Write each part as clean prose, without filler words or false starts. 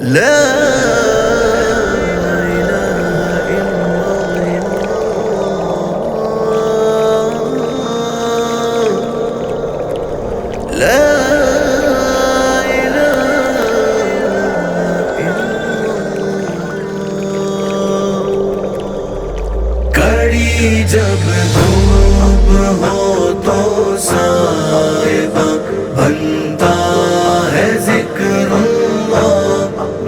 لا إله إلا الله. لا إله إلا الله. کڑی جب دھوپ ہو تو صاحبہ بنتا ہے ذکر اللہ،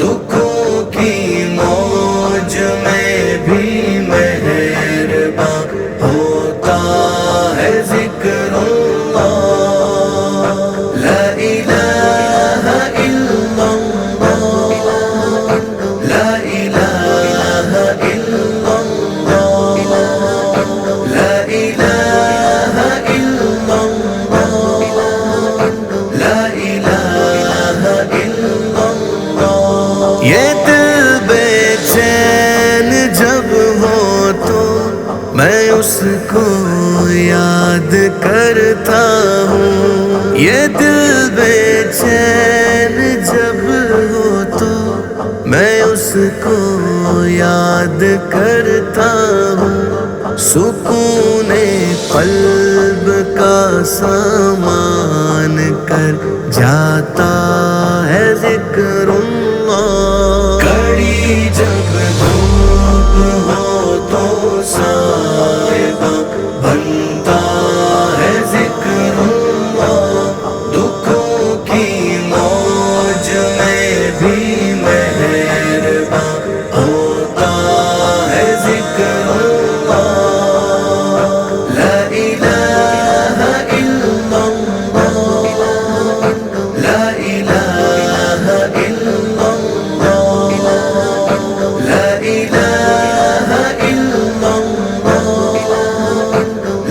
دکھوں کی موج میں بھی مہرباں ہوتا ہے ذکر اللہ۔ لا الہ الا اللہ، لا الہ الا اللہ، لا الہ الا اللہ، لا الہ الا اللہ۔ یہ دل بے چین جب ہو تو میں اس کو یاد کرتا ہوں، یہ دل بے چین جب ہو تو میں اس کو یاد کرتا ہوں، سکون قلب کا سامان کر جاتا ہے ذکر اللہ۔ کڑی جب دھوپ ہو تو صاحبہ بنتا ہے ذکر اللہ، دکھوں کی موج میں بھی مہرباں ہوتا ہے ذکر اللہ۔ لا الہ الا اللہ، لا الہ الا اللہ، لا الہ الا اللہ،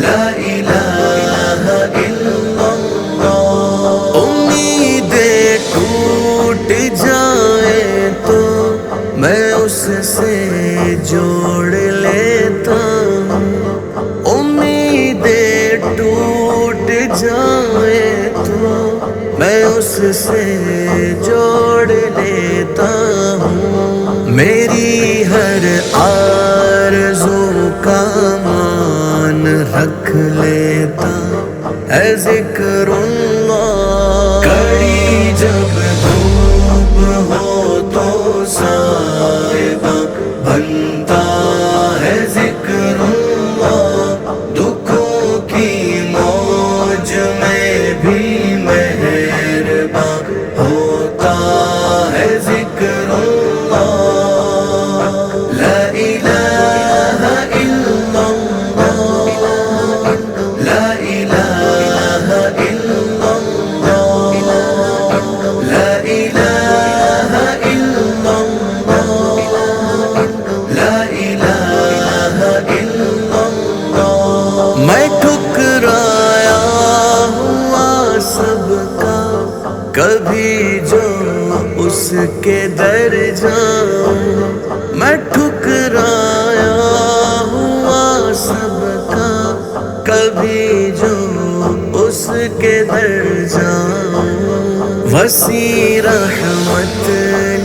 لا الہ الا اللہ۔ امیدیں ٹوٹ جائیں تو میں اس سے جوڑ لیتا ہوں، امیدیں ٹوٹ جائیں تو میں اس سے جوڑ لیتا ہوں، میری ہر آرزو کا مان رکھ لیتا ہے ذکر اللہ۔ کڑی جب دھوپ ہو تو صاحبہ بنتا ہے ذکر اللہ، دکھوں کی موج میں بھی مہرباں ہوتا ہے ذکر اللہ۔ لا الہ الا اللہ، لا الہ الا اللہ، لا الہ الا اللہ، لا الہ الا اللہ۔ میں ٹھکرایا ہوا سب کا کبھی جو اس کے در جاؤں، میں ٹھکرایا ہوا سب کا کبھی جو اس کے در جاؤں، وسیع رحمت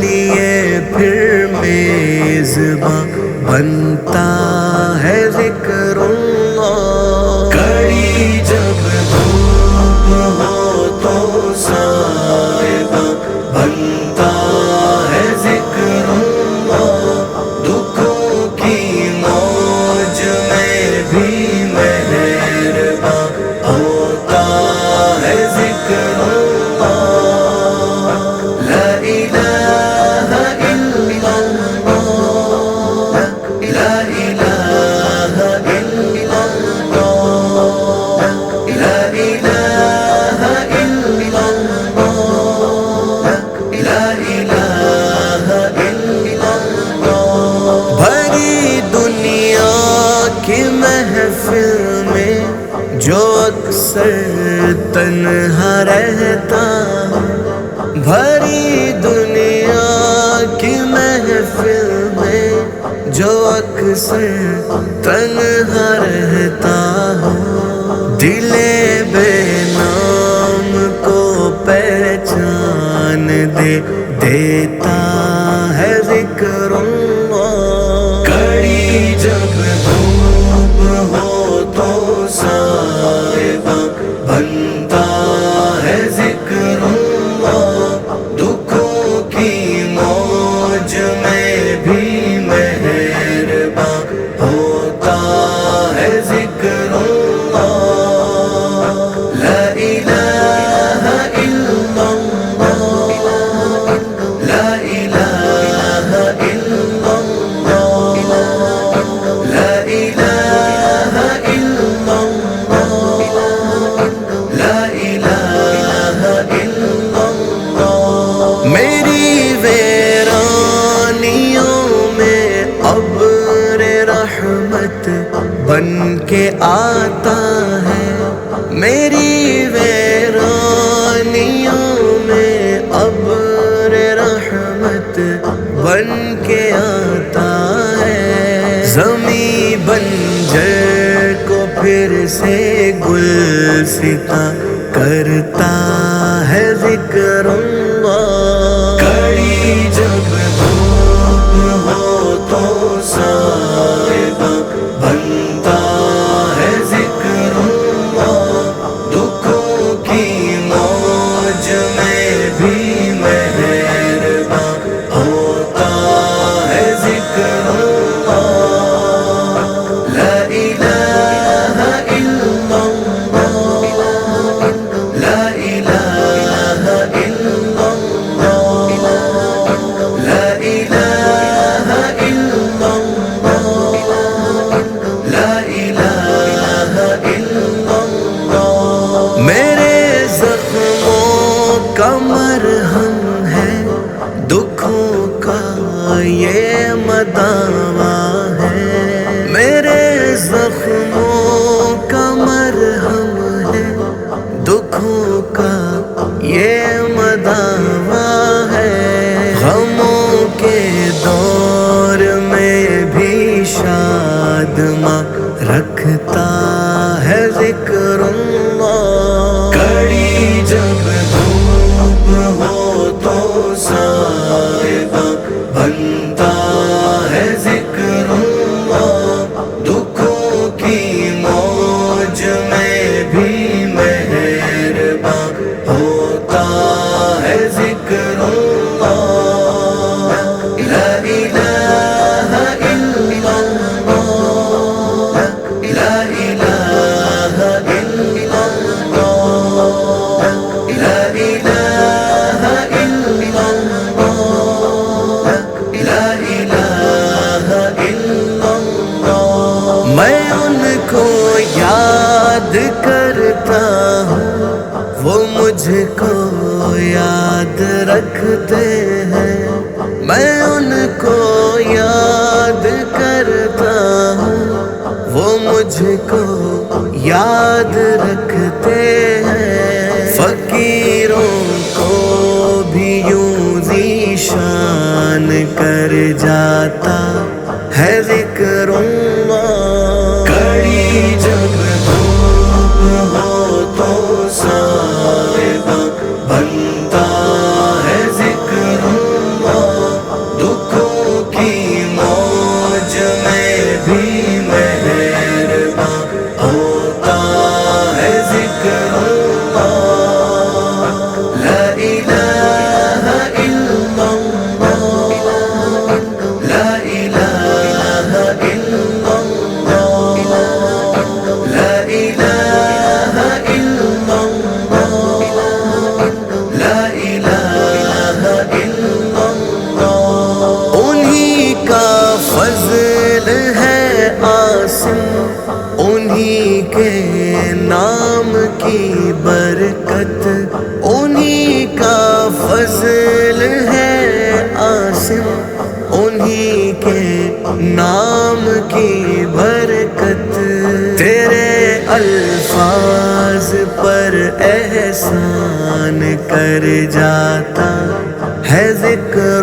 لیے پھر میزباں بنتا ہے ذکر اللہ۔ کڑی جب دھوپ ہو تو صاحبہ بنتا ہے ذکر اللہ، دکھوں کی موج میں بھی مہرباں ہوتا ہے ذکر اللہ۔ لا الہ الا اللہ، لا الہ الا اللہ، لا الہ الا اللہ، لا الہ الا اللہ۔ بھری دنیا کی محفل میں جو اکثر تنہا رہتا ہوں، بھری دنیا کی محفل میں جو اکثر تنہا رہتا ہوں، دل بے نام کو پہچان دے دیتا کے آتا ہے، میری ویرانیوں میں ابر رحمت بن کے آتا ہے، زمیں بنجر کو پھر سے گلستہ کرتا ہے ذکر اللہ، کڑی جب دھوپ ہو تو صائبہ بنتا ہے ذکر اللہ، دکھوں کی موج میں بھی مہرباں ہوتا ہے ذکر اللہ، لا الہ الا اللہ، لا الہ الا اللہ، لا الہ الا اللہ، لا الہ الا اللہ، میرے زخموں کا مرہم ہے، دکھوں کا یہ مداوا ہے، میرے زخموں کا مرہم ہے، دکھوں کا یہ مداوا ہے، غموں کے دور میں بھی شادماں رکھتا ہے ذکر اللہ، کڑی جب دھوپ ہو تو صائبہ بنتا ہے ذکر اللہ، دکھوں کی موج میں بھی مہرباں ہوتا ہے ذکر اللہ، لا الہ الا اللہ، لا الہ الا اللہ، لا الہ الا اللہ، لا الہ الا اللہ، میں ان کو یاد کرتا ہوں، وہ مجھ کو یاد رکھتے ہیں، میں ان کو یاد کرتا ہوں، وہ مجھ کو یاد رکھتے ہیں، فقیروں کو بھی یوں ذیشان کر جاتا ہے ذکر اللہ، کڑی جب دھوپ ہو تو صائبہ بنتا ہے ذکر اللہ، دکھوں کی موج میں بھی مہرباں ہوتا ہے ذکر اللہ، لا الہ الا اللہ، لا الہ الا اللہ، لا الہ الا اللہ، لا الہ الا اللہ، انہی کا فضل ہے عاصم، انہی کے نام کی برکت، انہی کا فضل ہے عاصم، انہی کے نام کی برکت، تیرے الفاظ پر احسان کر جاتا ہے ذکر